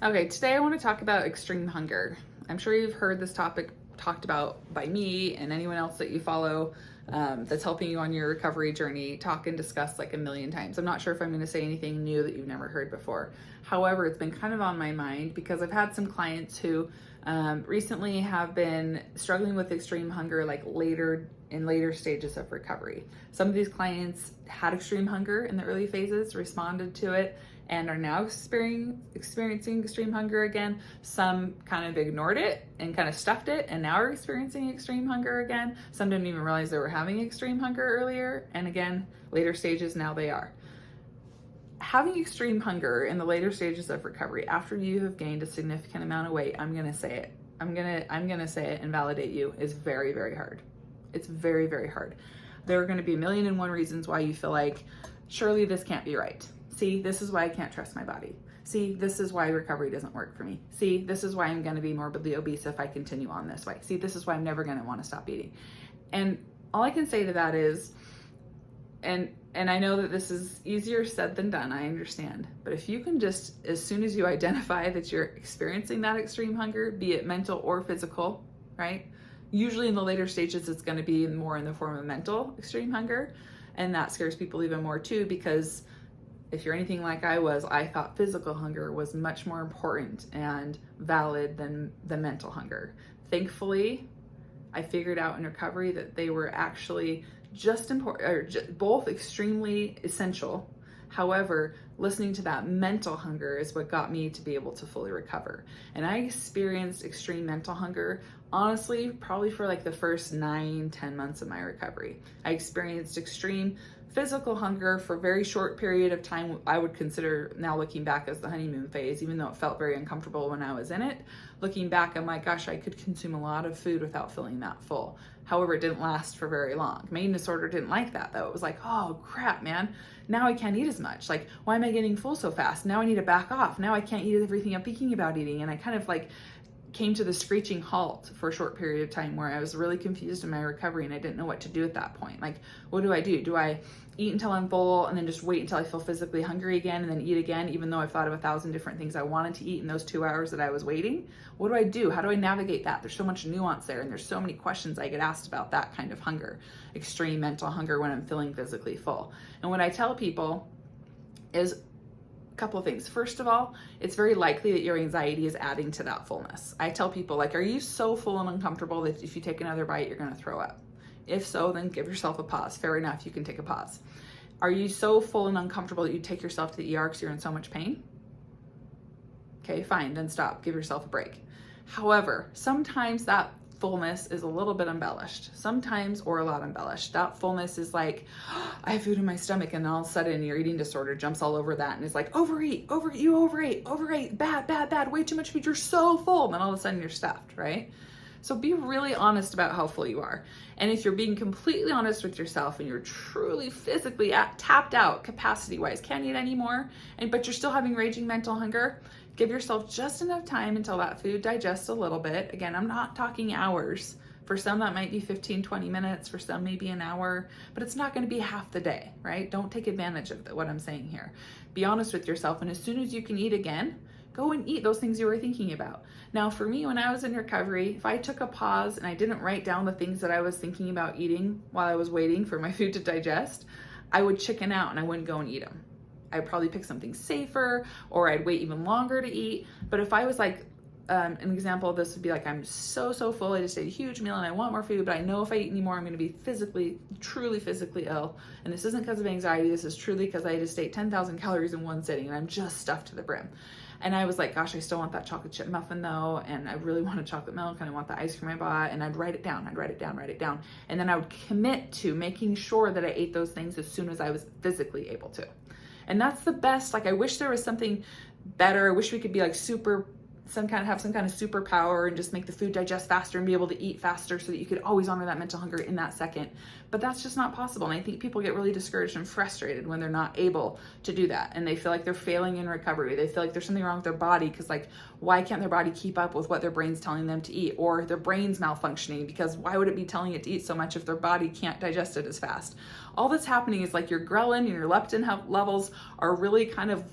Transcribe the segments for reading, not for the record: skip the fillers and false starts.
Okay, today I want to talk about extreme hunger. I'm sure you've heard this topic talked about by me and anyone else that you follow that's helping you on your recovery journey talk and discuss like a million times. I'm not sure if I'm going to say anything new that you've never heard before. However, it's been kind of on my mind because I've had some clients who recently have been struggling with extreme hunger like later stages of recovery. Some of these clients had extreme hunger in the early phases, responded to it, and are now experiencing extreme hunger again. Some kind of ignored it and kind of stuffed it and now are experiencing extreme hunger again. Some didn't even realize they were having extreme hunger earlier, and again, later stages, now they are. Having extreme hunger in the later stages of recovery after you have gained a significant amount of weight, I'm gonna say it. I'm gonna say it and validate you, is very, very hard. It's very, very hard. There are gonna be a million and one reasons why you feel like, surely this can't be right. See, this is why I can't trust my body. See, this is why recovery doesn't work for me. See, this is why I'm going to be morbidly obese if I continue on this way. See, this is why I'm never going to want to stop eating. And all I can say to that is, and I know that this is easier said than done, I understand. But if you can just, as soon as you identify that you're experiencing that extreme hunger, be it mental or physical, right? Usually in the later stages, it's going to be more in the form of mental extreme hunger. And that scares people even more too, because if you're anything like I was, I thought physical hunger was much more important and valid than the mental hunger. Thankfully, I figured out in recovery that they were actually just important, or both extremely essential. However, listening to that mental hunger is what got me to be able to fully recover. And I experienced extreme mental hunger, honestly, probably for like the first 9-10 months of my recovery. I experienced extreme physical hunger for a very short period of time. I would consider, now looking back, as the honeymoon phase, even though it felt very uncomfortable when I was in it. Looking back, I'm like, gosh, I could consume a lot of food without feeling that full. However, it didn't last for very long. My eating disorder didn't like that though. It was like, oh crap, man, now I can't eat as much. Like, why am I getting full so fast? Now I need to back off. Now I can't eat everything I'm thinking about eating. And I kind of like came to the screeching halt for a short period of time where I was really confused in my recovery and I didn't know what to do at that point. Like, what do? Do I eat until I'm full and then just wait until I feel physically hungry again and then eat again, even though I've thought of 1,000 different things I wanted to eat in those 2 hours that I was waiting? What do I do? How do I navigate that? There's so much nuance there, and there's so many questions I get asked about that kind of hunger, extreme mental hunger when I'm feeling physically full. And what I tell people is couple of things. First of all, it's very likely that your anxiety is adding to that fullness. I tell people, like, are you so full and uncomfortable that if you take another bite, you're going to throw up? If so, then give yourself a pause. Fair enough, you can take a pause. Are you so full and uncomfortable that you take yourself to the ER because you're in so much pain? Okay, fine, then stop. Give yourself a break. However, sometimes that fullness is a little bit embellished, sometimes, or a lot embellished. That fullness is like, oh, I have food in my stomach, and then all of a sudden your eating disorder jumps all over that and is like, overeat, you overate, bad, way too much food, you're so full, and then all of a sudden you're stuffed, right? So be really honest about how full you are. And if you're being completely honest with yourself and you're truly physically tapped out capacity-wise, can't eat anymore, but you're still having raging mental hunger, give yourself just enough time until that food digests a little bit. Again, I'm not talking hours. For some, that might be 15-20 minutes. For some, maybe an hour. But it's not going to be half the day, right? Don't take advantage of what I'm saying here. Be honest with yourself. And as soon as you can eat again, go and eat those things you were thinking about. Now, for me, when I was in recovery, if I took a pause and I didn't write down the things that I was thinking about eating while I was waiting for my food to digest, I would chicken out and I wouldn't go and eat them. I'd probably pick something safer, or I'd wait even longer to eat. But if I was like, an example of this would be like, I'm so full, I just ate a huge meal and I want more food, but I know if I eat any more, I'm going to be truly physically ill. And this isn't because of anxiety. This is truly because I just ate 10,000 calories in one sitting and I'm just stuffed to the brim. And I was like, gosh, I still want that chocolate chip muffin though. And I really want a chocolate milk and I want the ice cream I bought. And I'd write it down. And then I would commit to making sure that I ate those things as soon as I was physically able to. And that's the best. Like, I wish there was something better. I wish we could be like have some kind of superpower and just make the food digest faster and be able to eat faster so that you could always honor that mental hunger in that second. But that's just not possible. And I think people get really discouraged and frustrated when they're not able to do that. And they feel like they're failing in recovery. They feel like there's something wrong with their body because, like, why can't their body keep up with what their brain's telling them to eat? Or their brain's malfunctioning because why would it be telling it to eat so much if their body can't digest it as fast? All that's happening is like your ghrelin and your leptin levels are really kind of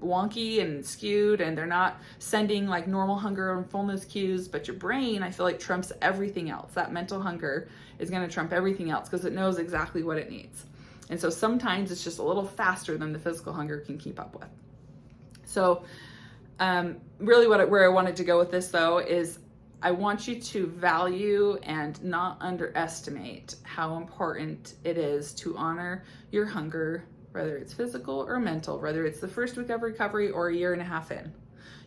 wonky and skewed, and they're not sending like normal hunger and fullness cues, but your brain, I feel like, trumps everything else. That mental hunger is going to trump everything else because it knows exactly what it needs. And so sometimes it's just a little faster than the physical hunger can keep up with. So really where I wanted to go with this though is I want you to value and not underestimate how important it is to honor your hunger, whether it's physical or mental, whether it's the first week of recovery or a year and a half in.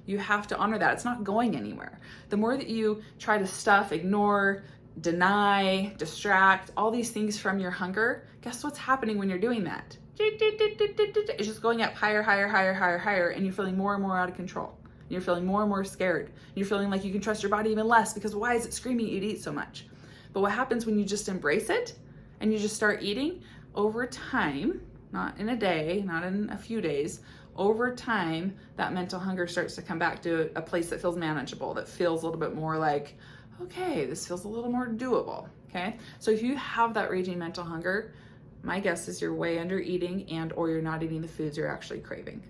You have to honor that. It's not going anywhere. The more that you try to stuff, ignore, deny, distract, all these things from your hunger, guess what's happening when you're doing that? It's just going up higher, higher, higher, higher, higher, and you're feeling more and more out of control. You're feeling more and more scared. And you're feeling like you can trust your body even less because why is it screaming at you to eat so much? But what happens when you just embrace it and you just start eating? Over time, not in a day, not in a few days, over time, that mental hunger starts to come back to a place that feels manageable, that feels a little bit more like, okay, this feels a little more doable, okay? So if you have that raging mental hunger, my guess is you're way under eating and or you're not eating the foods you're actually craving.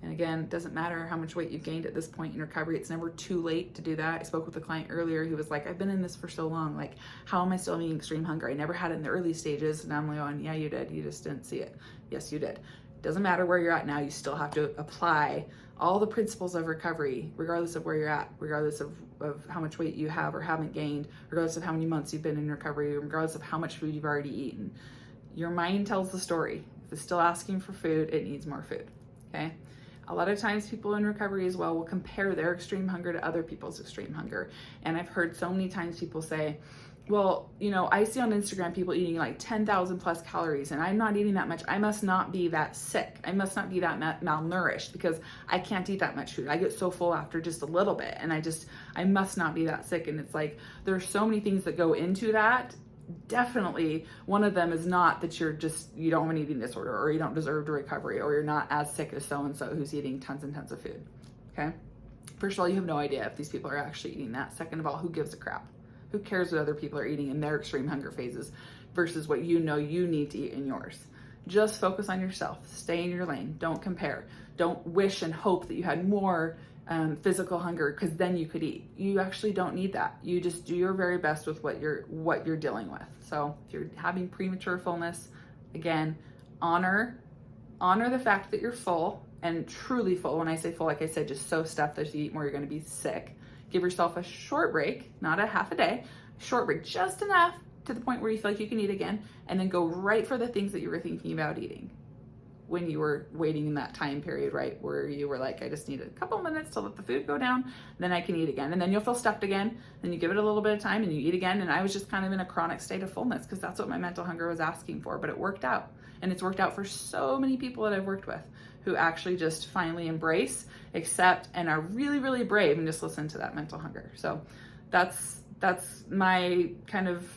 And again, it doesn't matter how much weight you've gained at this point in recovery. It's never too late to do that. I spoke with a client earlier who was like, I've been in this for so long. Like, how am I still having extreme hunger? I never had it in the early stages. And I'm like, oh, yeah, you did. You just didn't see it. Yes, you did. Doesn't matter where you're at now. You still have to apply all the principles of recovery, regardless of where you're at, regardless of how much weight you have or haven't gained, regardless of how many months you've been in recovery, regardless of how much food you've already eaten. Your mind tells the story. If it's still asking for food, it needs more food, okay? A lot of times people in recovery as well will compare their extreme hunger to other people's extreme hunger. And I've heard so many times people say, well, you know, I see on Instagram people eating like 10,000 plus calories and I'm not eating that much. I must not be that sick. I must not be that malnourished because I can't eat that much food. I get so full after just a little bit and I must not be that sick. And it's like, there's so many things that go into that. Definitely one of them is not that you don't have an eating disorder or you don't deserve to recovery or you're not as sick as so-and-so who's eating tons and tons of food, okay? First of all, you have no idea if these people are actually eating that. Second of all, who gives a crap? Who cares what other people are eating in their extreme hunger phases versus what you know you need to eat in yours? Just focus on yourself. Stay in your lane. Don't compare. Don't wish and hope that you had more physical hunger because then you could eat. You actually don't need that. You just do your very best with what you're dealing with. So if you're having premature fullness, again, honor the fact that you're full and truly full. When I say full, like I said, just so stuffed that if you eat more, you're going to be sick. Give yourself a short break, not a half a day, short break, just enough to the point where you feel like you can eat again, and then go right for the things that you were thinking about eating when you were waiting in that time period, right? Where you were like, I just need a couple minutes to let the food go down, then I can eat again. And then you'll feel stuffed again. Then you give it a little bit of time and you eat again. And I was just kind of in a chronic state of fullness because that's what my mental hunger was asking for, but it worked out. And it's worked out for so many people that I've worked with who actually just finally embrace, accept, and are really, really brave and just listen to that mental hunger. So that's my kind of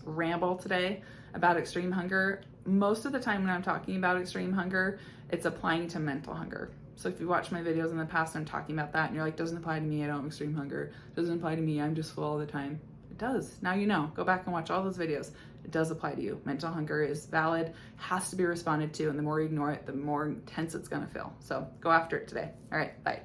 ramble today about extreme hunger. Most of the time when I'm talking about extreme hunger, it's applying to mental hunger. So if you watch my videos in the past, I'm talking about that and you're like, doesn't apply to me, I don't have extreme hunger. Doesn't apply to me, I'm just full all the time. It does. Now you know. Go back and watch all those videos. It does apply to you. Mental hunger is valid, has to be responded to, and the more you ignore it, the more intense it's gonna feel. So go after it today. All right, bye.